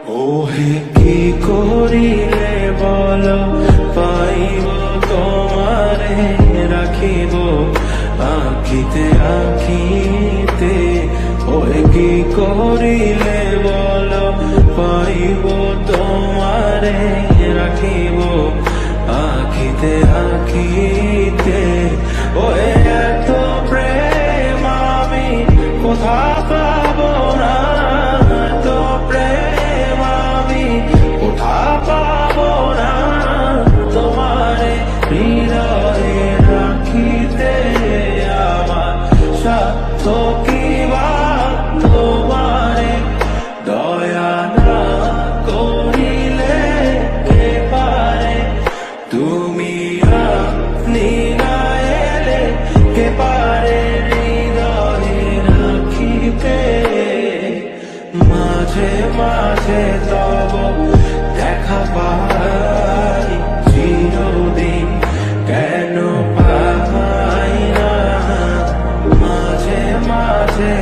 ওহে কি করিলে বলো পাইব তোমারে রাখিব আখিতে আখিতে। ওহে কি করিলে বলো পাইব তোমারে রাখিব আখিতে আখিতে। ওহে এত প্রেম আমি কোথা পাবো না, এত প্রেম আমি কোথা পাবো না। তোমারে হৃদয়ে রাখিতে আমার সাধ্য কি বা, তোমারে দয়া না করিলে কে পারে। তুমি আপনি না এলে কে পারে হৃদয়ে রাখিতে। মাঝে মাঝে তব দেখা পাই চিরদিন কেন পাই না। মাঝে মাঝে